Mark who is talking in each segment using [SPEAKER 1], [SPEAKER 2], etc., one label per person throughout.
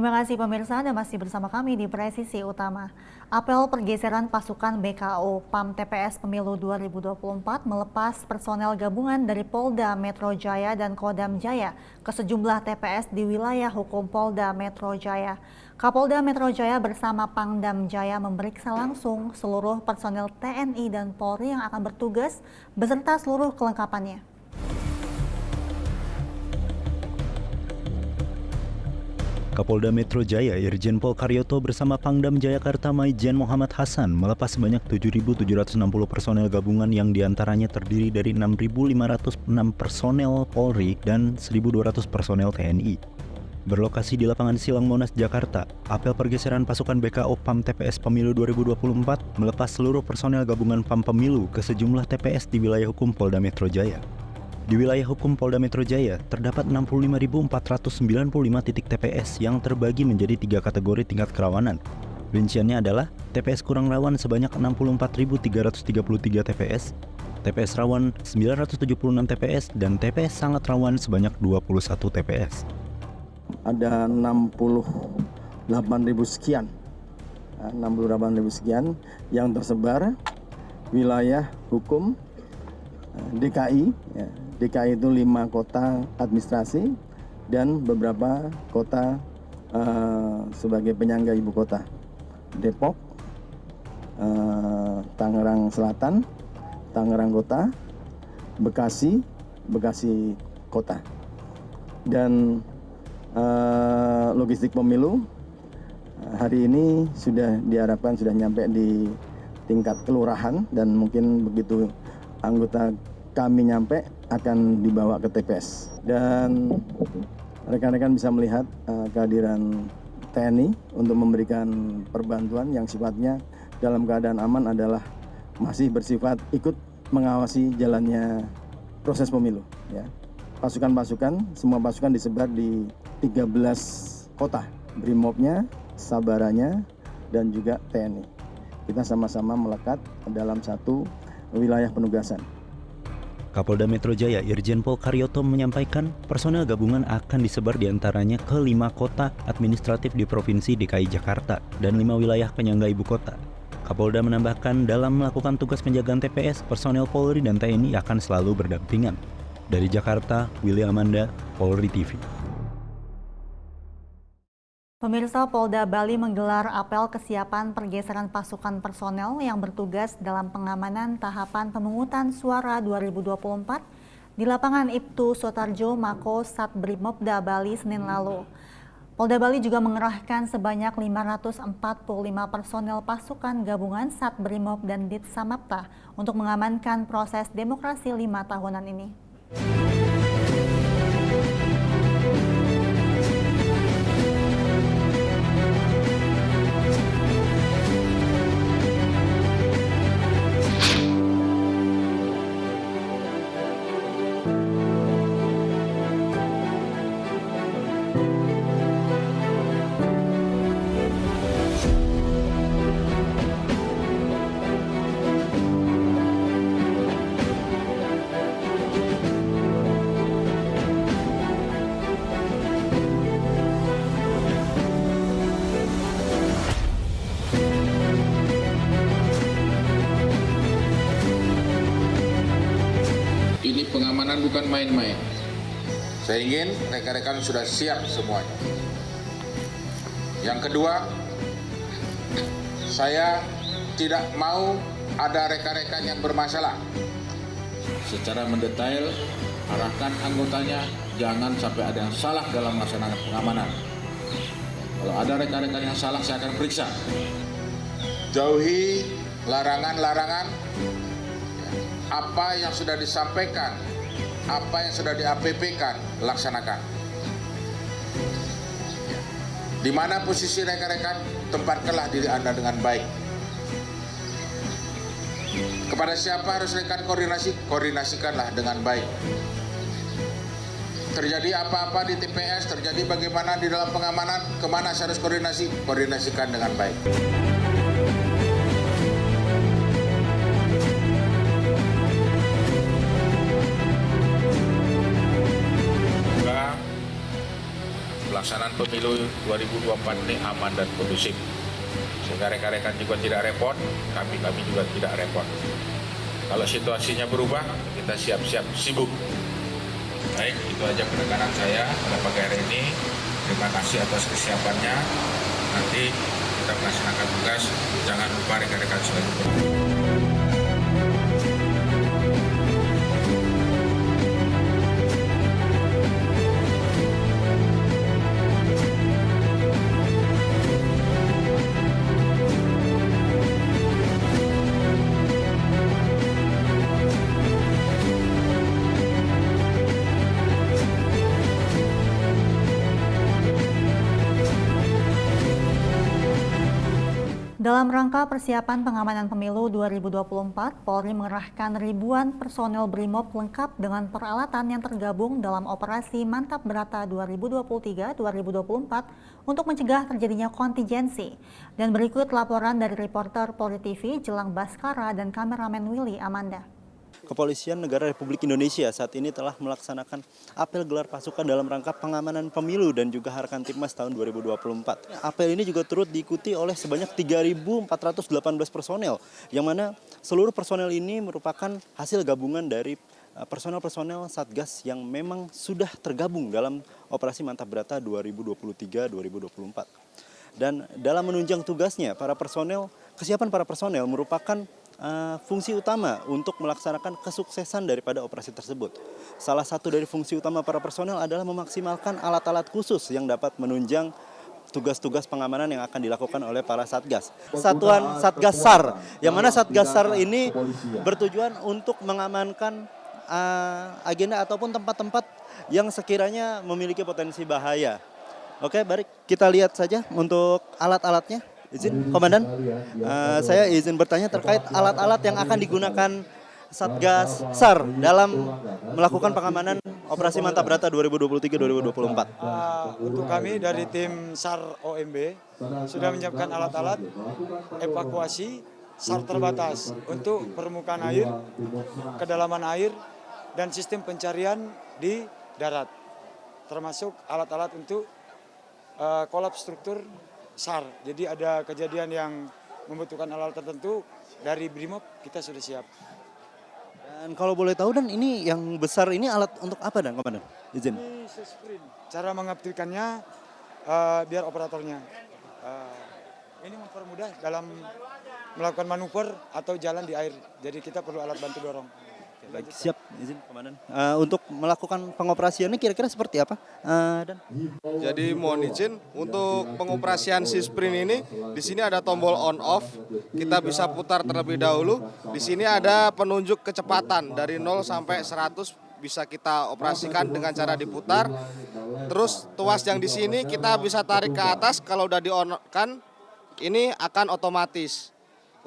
[SPEAKER 1] Terima kasih pemirsa, Anda masih bersama kami di Presisi Utama. Apel pergeseran pasukan BKO PAM TPS Pemilu 2024 melepas personel gabungan dari Polda Metro Jaya dan Kodam Jaya ke sejumlah TPS di wilayah hukum Polda Metro Jaya. Kapolda Metro Jaya bersama Pangdam Jaya memeriksa langsung seluruh personel TNI dan Polri yang akan bertugas beserta seluruh kelengkapannya.
[SPEAKER 2] Kapolda Metro Jaya Irjen Pol Karyoto bersama Pangdam Jayakarta Maijen Muhammad Hasan melepas sebanyak 7.760 personel gabungan yang diantaranya terdiri dari 6.506 personel Polri dan 1.200 personel TNI. Berlokasi di lapangan Silang Monas, Jakarta, apel pergeseran pasukan BKO PAM TPS Pemilu 2024 melepas seluruh personel gabungan PAM Pemilu ke sejumlah TPS di wilayah hukum Polda Metro Jaya. Di wilayah hukum Polda Metro Jaya, terdapat 65.495 titik TPS yang terbagi menjadi 3 kategori tingkat kerawanan. Rinciannya adalah TPS kurang rawan sebanyak 64.333 TPS, TPS rawan 976 TPS, dan TPS sangat rawan sebanyak 21 TPS.
[SPEAKER 3] Ada 68.000 sekian, 68.000 sekian yang tersebar wilayah hukum DKI. DKI itu 5 kota administrasi dan beberapa kota sebagai penyangga ibu kota. Depok, Tangerang Selatan, Tangerang Kota, Bekasi Kota. Dan logistik pemilu hari ini sudah diharapkan sudah nyampe di tingkat kelurahan, dan mungkin begitu anggota kami nyampe akan dibawa ke TPS. Dan rekan-rekan bisa melihat kehadiran TNI untuk memberikan perbantuan yang sifatnya dalam keadaan aman adalah masih bersifat ikut mengawasi jalannya proses pemilu. Ya. Pasukan-pasukan, semua pasukan disebar di 13 kota, Brimobnya, Sabaranya, dan juga TNI. Kita sama-sama melekat dalam satu wilayah penugasan.
[SPEAKER 2] Kapolda Metro Jaya Irjen Pol Karyoto menyampaikan personel gabungan akan disebar diantaranya ke 5 kota administratif di Provinsi DKI Jakarta dan 5 wilayah penyangga ibu kota. Kapolda menambahkan dalam melakukan tugas penjagaan TPS, personel Polri dan TNI akan selalu berdampingan. Dari Jakarta, Willy Amanda, Polri TV.
[SPEAKER 1] Pemirsa, Polda Bali menggelar apel kesiapan pergeseran pasukan personel yang bertugas dalam pengamanan tahapan pemungutan suara 2024 di lapangan Ibtu Sotarjo, Mako, Sat Brimobda Bali, Senin lalu. Polda Bali juga mengerahkan sebanyak 545 personel pasukan gabungan Sat Brimob dan Dit Samapta untuk mengamankan proses demokrasi 5 tahunan ini.
[SPEAKER 4] Ini pengamanan bukan main-main. Saya ingin rekan-rekan sudah siap semuanya. Yang kedua, saya tidak mau ada rekan-rekan yang bermasalah. Secara mendetail, arahkan anggotanya, jangan sampai ada yang salah dalam melaksanakan pengamanan. Kalau ada rekan-rekan yang salah, saya akan periksa. Jauhi larangan-larangan. Apa yang sudah disampaikan, apa yang sudah di-APP-kan, laksanakan. Di mana posisi rekan-rekan, tempatkanlah diri Anda dengan baik. Kepada siapa harus rekan koordinasi, koordinasikanlah dengan baik. Terjadi apa-apa di TPS, terjadi bagaimana di dalam pengamanan, kemana saya harus koordinasi, koordinasikan dengan baik. pelaksanaan pemilu 2024 ini aman dan kondusif. Sehingga rekan-rekan juga tidak repot, kami juga tidak repot. Kalau situasinya berubah, kita siap-siap sibuk. Baik, itu aja penekanan saya pada pagi hari ini. Terima kasih atas kesiapannya. Nanti kita melaksanakan tugas. Jangan lupa rekan-rekan selanjutnya.
[SPEAKER 1] Dalam rangka persiapan pengamanan pemilu 2024, Polri mengerahkan ribuan personel BRIMOB lengkap dengan peralatan yang tergabung dalam operasi Mantap Berata 2023-2024 untuk mencegah terjadinya kontingensi. Dan berikut laporan dari reporter Polri TV Jelang Baskara dan kameramen Willy Amanda.
[SPEAKER 2] Kepolisian Negara Republik Indonesia saat ini telah melaksanakan apel gelar pasukan dalam rangka pengamanan pemilu dan juga Harkan Tipmas tahun 2024. Apel ini juga turut diikuti oleh sebanyak 3.418 personel, yang mana seluruh personel ini merupakan hasil gabungan dari personel-personel Satgas yang memang sudah tergabung dalam operasi Mantap Berata 2023-2024. Dan dalam menunjang tugasnya, kesiapan para personel merupakan fungsi utama untuk melaksanakan kesuksesan daripada operasi tersebut. Salah satu dari fungsi utama para personel adalah memaksimalkan alat-alat khusus yang dapat menunjang tugas-tugas pengamanan yang akan dilakukan oleh para Satgas. Satuan Satgas SAR, yang mana Satgas SAR ini bertujuan untuk mengamankan agenda ataupun tempat-tempat yang sekiranya memiliki potensi bahaya. Oke, baik, kita lihat saja untuk alat-alatnya. Izin, Komandan, saya izin bertanya terkait alat-alat yang akan digunakan Satgas SAR dalam melakukan pengamanan Operasi Mantap Berata 2023-2024.
[SPEAKER 5] Untuk kami dari tim SAR OMB sudah menyiapkan alat-alat evakuasi SAR terbatas untuk permukaan air, kedalaman air, dan sistem pencarian di darat, termasuk alat-alat untuk kolaps struktur SAR. Jadi ada kejadian yang membutuhkan alat tertentu, dari BRIMOB kita sudah siap.
[SPEAKER 2] Dan kalau boleh tahu, dan ini yang besar ini alat untuk apa, dan Komandan? Izin.
[SPEAKER 5] Ini sprint. Cara mengaktifkannya biar operatornya. Ini mempermudah dalam melakukan manuver atau jalan di air. Jadi kita perlu alat bantu dorong.
[SPEAKER 2] Baik, siap, izin Komandan. Untuk melakukan pengoperasiannya kira-kira seperti apa? Dan
[SPEAKER 6] Jadi mohon izin untuk pengoperasian si sprint ini, di sini ada tombol on off, kita bisa putar terlebih dahulu. Di sini ada penunjuk kecepatan dari 0 sampai 100 bisa kita operasikan dengan cara diputar. Terus tuas yang di sini kita bisa tarik ke atas, kalau udah di on kan ini akan otomatis.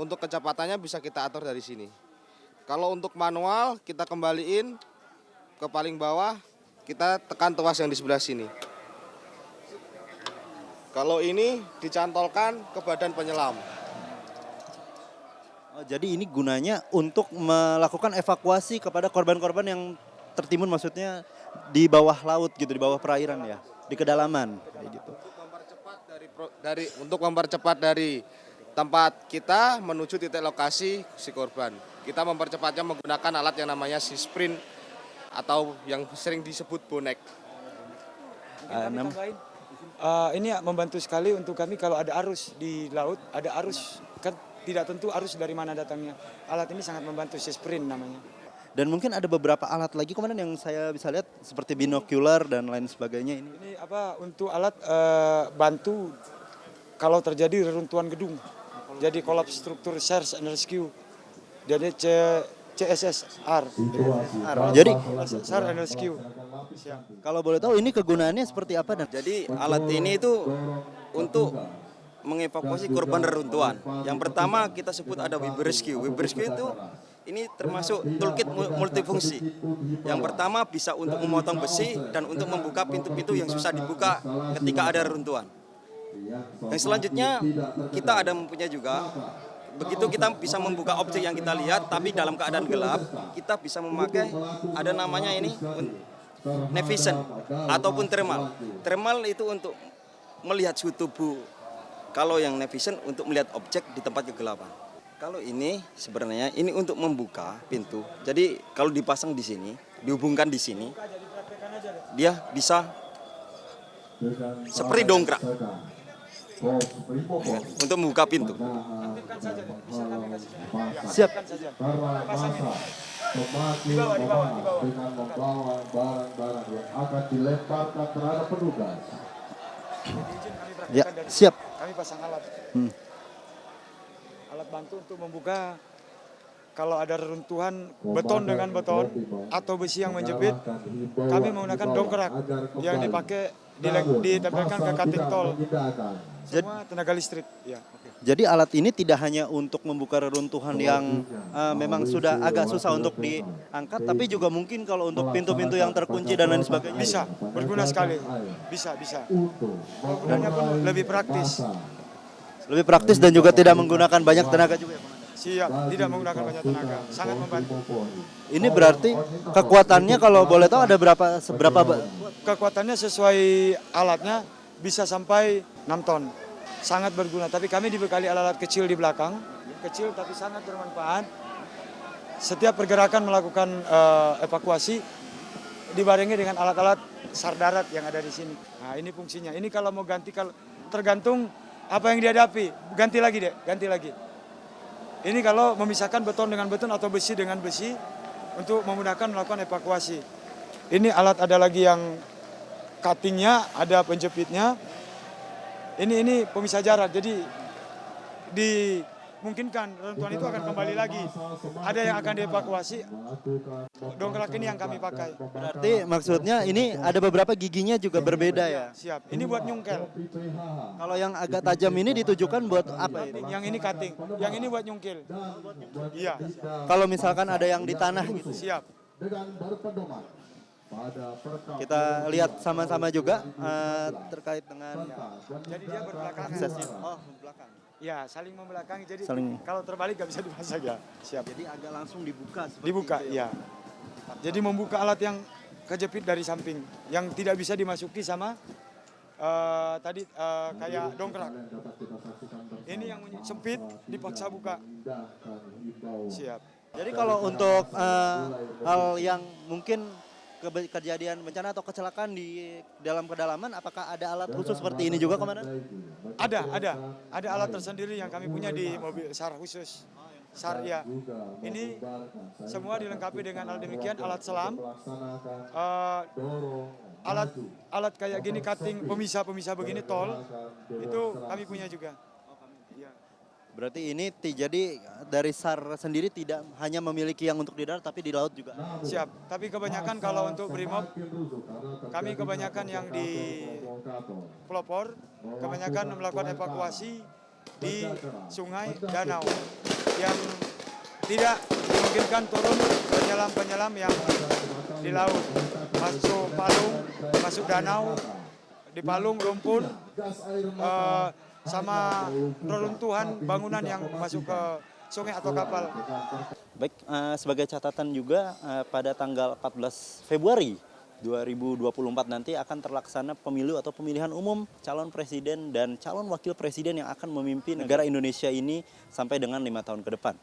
[SPEAKER 6] Untuk kecepatannya bisa kita atur dari sini. Kalau untuk manual kita kembaliin ke paling bawah, kita tekan tuas yang di sebelah sini. Kalau ini dicantolkan ke badan penyelam.
[SPEAKER 2] jadi ini gunanya untuk melakukan evakuasi kepada korban-korban yang tertimbun, maksudnya di bawah laut gitu, di bawah perairan ya, di kedalaman kayak gitu.
[SPEAKER 6] Untuk mempercepat dari tempat kita menuju titik lokasi si korban. Kita mempercepatnya menggunakan alat yang namanya si sprint atau yang sering disebut bonek.
[SPEAKER 5] Ini membantu sekali untuk kami kalau ada arus di laut, ada arus kan tidak tentu arus dari mana datangnya. Alat ini sangat membantu, si sprint namanya.
[SPEAKER 2] Dan mungkin ada beberapa alat lagi, Komandan, yang saya bisa lihat seperti binokular dan lain sebagainya ini.
[SPEAKER 5] Ini untuk alat bantu kalau terjadi reruntuhan gedung. Jadi kolaps struktur search and rescue. Jadi CSSR.
[SPEAKER 2] Jadi
[SPEAKER 5] SAR and rescue.
[SPEAKER 2] kalau boleh tahu ini kegunaannya seperti apa, dan
[SPEAKER 7] Jadi alat ini itu untuk mengevakuasi korban reruntuhan. Yang pertama kita sebut ada web rescue. Web rescue itu ini termasuk toolkit multifungsi. Yang pertama bisa untuk memotong besi dan untuk membuka pintu-pintu yang susah dibuka ketika ada reruntuhan. Yang selanjutnya kita ada mempunyai juga, begitu kita bisa membuka objek yang kita lihat tapi dalam keadaan gelap, kita bisa memakai ada namanya ini nevision ataupun thermal. Thermal itu untuk melihat suhu tubuh. Kalau yang nevision untuk melihat objek di tempat kegelapan. Kalau ini sebenarnya ini untuk membuka pintu. Jadi kalau dipasang di sini, dihubungkan di sini, dia bisa seperti dongkrak untuk membuka pintu.
[SPEAKER 2] Siap.
[SPEAKER 8] Semakin membawa dengan membawa barang-barang yang akan dilemparkan terhadap petugas.
[SPEAKER 2] Ya, siap.
[SPEAKER 5] Kami pasang alat. Alat bantu untuk membuka kalau ada reruntuhan beton dengan beton atau besi yang menjepit, kami menggunakan dongkrak yang dipakai ditempelkan ke cutting tol. Semua tenaga listrik. Ya, oke.
[SPEAKER 2] Jadi alat ini tidak hanya untuk membuka reruntuhan yang memang sudah agak susah untuk diangkat, tapi juga mungkin kalau untuk pintu-pintu yang terkunci dan lain sebagainya.
[SPEAKER 5] Bisa, berguna sekali. Bisa. Penggunaannya pun lebih praktis.
[SPEAKER 2] Lebih praktis dan juga tidak menggunakan banyak tenaga juga ya, Komandan?
[SPEAKER 5] Siap, tidak menggunakan banyak tenaga. Sangat membantu.
[SPEAKER 2] Ini berarti kekuatannya kalau boleh tahu ada seberapa?
[SPEAKER 5] Kekuatannya sesuai alatnya bisa sampai 6 ton. Sangat berguna, tapi kami dibekali alat-alat kecil di belakang. Kecil tapi sangat bermanfaat. Setiap pergerakan melakukan evakuasi dibarengi dengan alat-alat SAR darat yang ada di sini. Nah, ini fungsinya. Ini kalau mau ganti, kalau tergantung apa yang dihadapi. Ganti lagi. Ini kalau memisahkan beton dengan beton atau besi dengan besi untuk memudahkan melakukan evakuasi. Ini alat ada lagi yang cuttingnya, ada penjepitnya. Ini pemisah jarak, jadi dimungkinkan reruntuhan itu akan kembali lagi. Ada yang akan dievakuasi, dongkrak ini yang kami pakai.
[SPEAKER 2] Berarti maksudnya ini ada beberapa giginya juga berbeda ya?
[SPEAKER 5] Siap, ini buat nyungkel.
[SPEAKER 2] Kalau yang agak tajam ini ditujukan buat apa ini?
[SPEAKER 5] Yang ini cutting, yang ini buat nyungkil. Iya,
[SPEAKER 2] Kalau misalkan ada yang di tanah gitu.
[SPEAKER 5] siap.
[SPEAKER 8] Dengan berpedoman pada
[SPEAKER 2] Kita lihat sama-sama juga terkait dengan
[SPEAKER 5] Jadi dia berbelakangan.
[SPEAKER 2] aksesnya. Oh, belakang.
[SPEAKER 5] Ya, saling membelakangi. Jadi
[SPEAKER 2] Saling.
[SPEAKER 5] kalau terbalik nggak bisa dipasang ya. Siap.
[SPEAKER 2] Jadi agak langsung dibuka seperti
[SPEAKER 5] Dibuka,
[SPEAKER 2] itu ya.
[SPEAKER 5] ya. Jadi membuka alat yang kejepit dari samping, yang tidak bisa dimasuki sama kayak dongkrak. Ini yang sempit dipaksa buka. Siap.
[SPEAKER 2] Jadi kalau untuk hal yang mungkin kejadian bencana atau kecelakaan di dalam kedalaman, apakah ada alat khusus seperti ini juga, Komandan?
[SPEAKER 5] Ada alat tersendiri yang kami punya di mobil SAR khusus. SAR ya. Ini semua dilengkapi dengan alat demikian, alat selam, alat kayak gini cutting, pemisah begini tol, itu kami punya juga. Iya.
[SPEAKER 2] Berarti ini jadi dari SAR sendiri tidak hanya memiliki yang untuk di darat tapi di laut juga.
[SPEAKER 5] Siap. Tapi kebanyakan kalau untuk Brimob, kami kebanyakan yang di pelopor, kebanyakan melakukan evakuasi di sungai, danau, yang tidak dimungkinkan turun penyelam-penyelam yang di laut, masuk palung, masuk danau, di palung lumpur, sama reruntuhan bangunan yang masuk ke sungai atau kapal.
[SPEAKER 2] Baik, sebagai catatan juga pada tanggal 14 Februari 2024 nanti akan terlaksana pemilu atau pemilihan umum calon presiden dan calon wakil presiden yang akan memimpin negara Indonesia ini sampai dengan 5 tahun ke depan.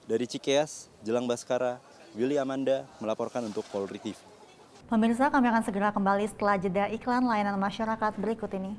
[SPEAKER 2] Dari Cikeas, Jelang Baskara, Willy Amanda melaporkan untuk Polri TV.
[SPEAKER 1] Pemirsa, kami akan segera kembali setelah jeda iklan layanan masyarakat berikut ini.